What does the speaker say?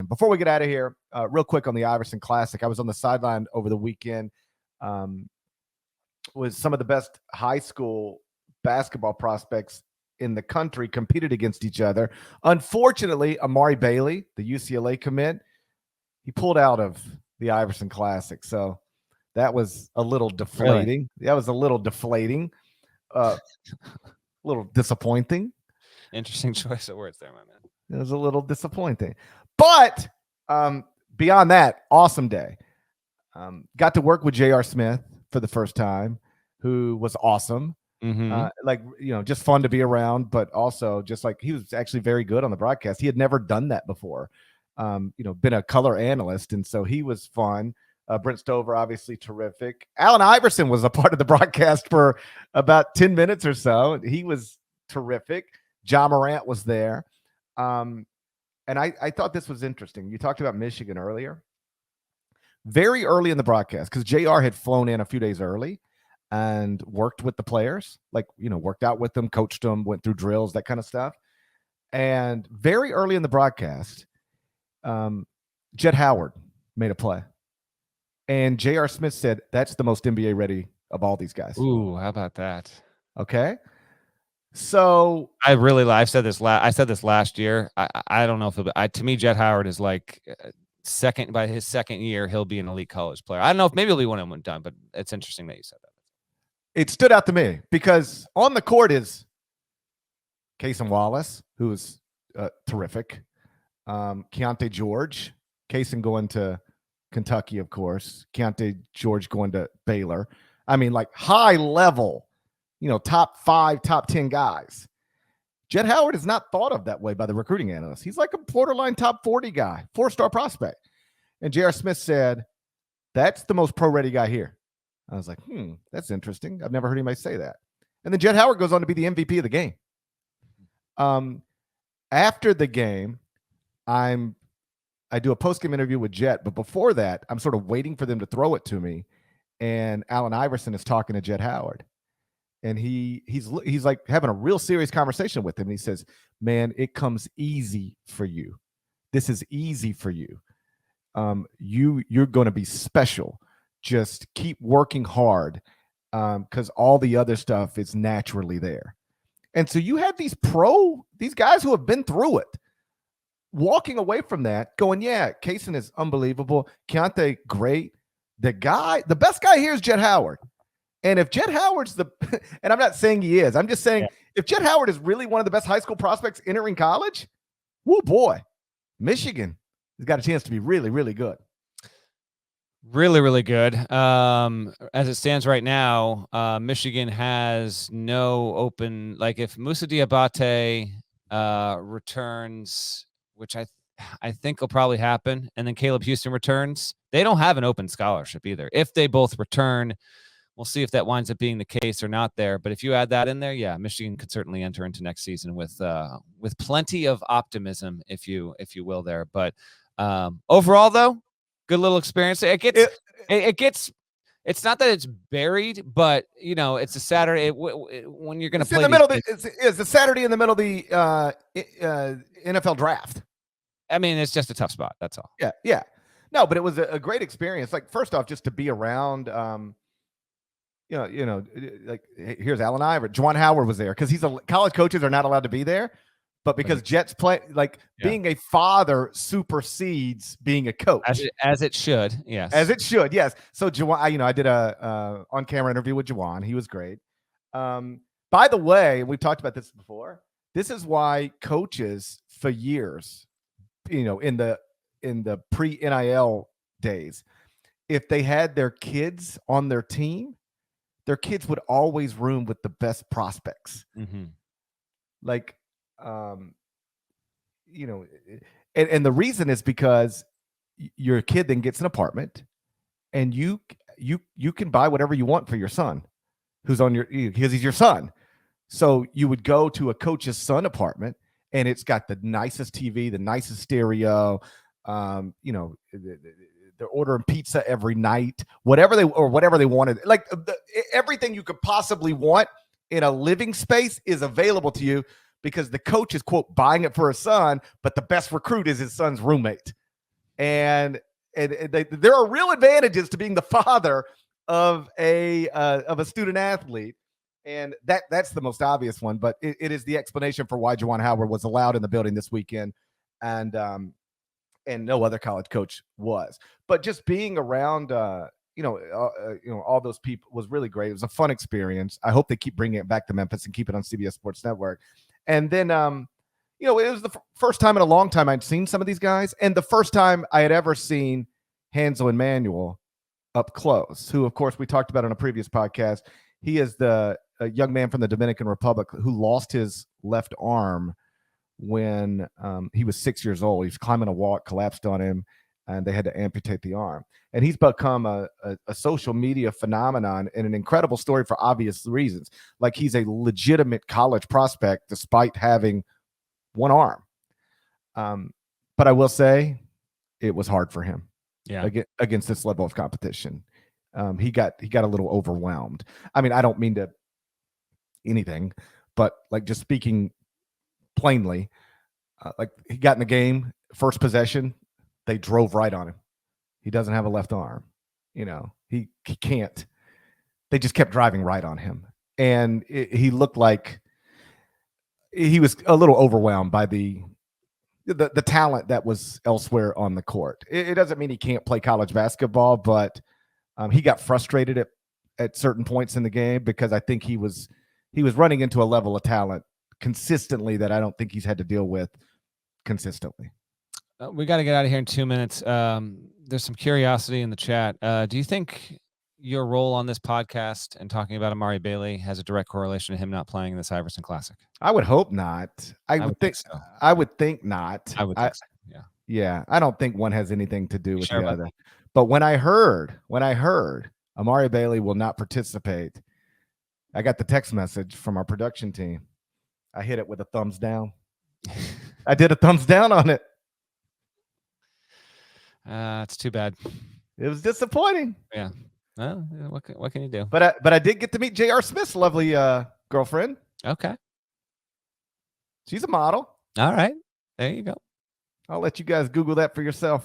Before we get out of here, real quick on the Iverson Classic, I was on the sideline over the weekend with some of the best high school basketball prospects in the country competed against each other. Unfortunately, Amari Bailey, the UCLA commit, he pulled out of the Iverson Classic. So that was a little deflating. Really? That was a little deflating, a little disappointing. Interesting choice of words there, my man. It was a little disappointing. But beyond that, awesome day. Got to work with J.R. Smith for the first time, who was awesome. Mm-hmm. Just fun to be around, but also just like he was actually very good on the broadcast. He had never done that before, been a color analyst. And so he was fun. Brent Stover, obviously terrific. Allen Iverson was a part of the broadcast for about 10 minutes or so. He was terrific. John Morant was there. And I thought this was interesting. You talked about Michigan earlier. Very early in the broadcast, because JR had flown in a few days early and worked with the players, worked out with them, coached them, went through drills, that kind of stuff. And very early in the broadcast, Jett Howard made a play. And J.R. Smith said, that's the most NBA ready of all these guys. Ooh, how about that? Okay. So I've said this last year. I don't know if to me, Jett Howard is like by his second year, he'll be an elite college player. I don't know if maybe he'll be one and one done, but it's interesting that you said that. It stood out to me because on the court is Cason Wallace, who is terrific. Keontae George, Cason going to Kentucky, of course. Keontae George going to Baylor. I mean, like high level, top 5, top 10 guys. Jett Howard is not thought of that way by the recruiting analysts. He's like a borderline top 40 guy, 4-star prospect. And J.R. Smith said, that's the most pro-ready guy here. I was like, that's interesting. I've never heard anybody say that. And then Jett Howard goes on to be the MVP of the game. After the game, I do a post-game interview with Jett, but before that, I'm sort of waiting for them to throw it to me. And Allen Iverson is talking to Jett Howard. And he's like having a real serious conversation with him. And he says, man, it comes easy for you. This is easy for you. You're going to be special. Just keep working hard because all the other stuff is naturally there. And so you have these guys who have been through it, walking away from that, going, yeah, Cason is unbelievable. Keontae, great. The best guy here is Jett Howard. And if Jett Howard's and I'm not saying he is, I'm just saying if Jett Howard is really one of the best high school prospects entering college, whoo boy, Michigan has got a chance to be really, really good. Really, really good. As it stands right now, Michigan has no open, like if Moussa Diabate returns, which I think will probably happen, and then Caleb Houston returns, they don't have an open scholarship either. If they both return, we'll see if that winds up being the case or not there. But if you add that in there, yeah, Michigan could certainly enter into next season with plenty of optimism, if you will there. But overall, though, good little experience. It gets. It's not that it's buried, but it's a Saturday when you're going to play. It's a Saturday in the middle of the NFL draft. I mean, it's just a tough spot. That's all. Yeah. No, but it was a great experience. Like first off, just to be around. Like here's Allen Iverson. Juwan Howard was there because college coaches are not allowed to be there. But because Jett's play, being a father supersedes being a coach. As it should, yes. As it should, yes. So Juwan, I did a on-camera interview with Juwan. He was great. By the way, we've talked about this before. This is why coaches for years, in the pre-NIL days, if they had their kids on their team, their kids would always room with the best prospects. Mm-hmm. And the reason is because your kid then gets an apartment and you can buy whatever you want for your son who's because he's your son. So you would go to a coach's son apartment and it's got the nicest TV, the nicest stereo, they're ordering pizza every night, whatever they wanted. Like everything you could possibly want in a living space is available to you because the coach is, quote, buying it for his son, but the best recruit is his son's roommate. And there are real advantages to being the father of a student athlete. And that's the most obvious one, but it is the explanation for why Juwan Howard was allowed in the building this weekend, and no other college coach was. But just being around, all those people was really great. It was a fun experience. I hope they keep bringing it back to Memphis and keep it on CBS Sports Network. And then, it was the first time in a long time I'd seen some of these guys, and the first time I had ever seen Hansel and Manuel up close, who, of course, we talked about on a previous podcast. He is a young man from the Dominican Republic who lost his left arm when he was 6 years old. He was climbing a wall, collapsed on him, and they had to amputate the arm. And he's become a social media phenomenon and an incredible story for obvious reasons. Like, he's a legitimate college prospect despite having one arm. But I will say it was hard for him against this level of competition. He got a little overwhelmed. I mean, I don't mean to anything, but like, just speaking plainly, like, he got in the game, first possession, they drove right on him. He doesn't have a left arm. He can't. They just kept driving right on him. And he looked like he was a little overwhelmed by the talent that was elsewhere on the court. It doesn't mean he can't play college basketball, but he got frustrated at certain points in the game because I think he was running into a level of talent consistently that I don't think he's had to deal with consistently. We got to get out of here in 2 minutes. There's some curiosity in the chat. Do you think your role on this podcast and talking about Amari Bailey has a direct correlation to him not playing in this Iverson Classic? I would hope not. I would think so. I would think not. I would think so. Yeah. Yeah. I don't think one has anything to do with the other. But when I heard Amari Bailey will not participate, I got the text message from our production team. I hit it with a thumbs down. I did a thumbs down on it. It's too bad. It was disappointing. Yeah. Well, what can you do? But I did get to meet J.R. Smith's lovely girlfriend. Okay. She's a model. All right. There you go. I'll let you guys Google that for yourself.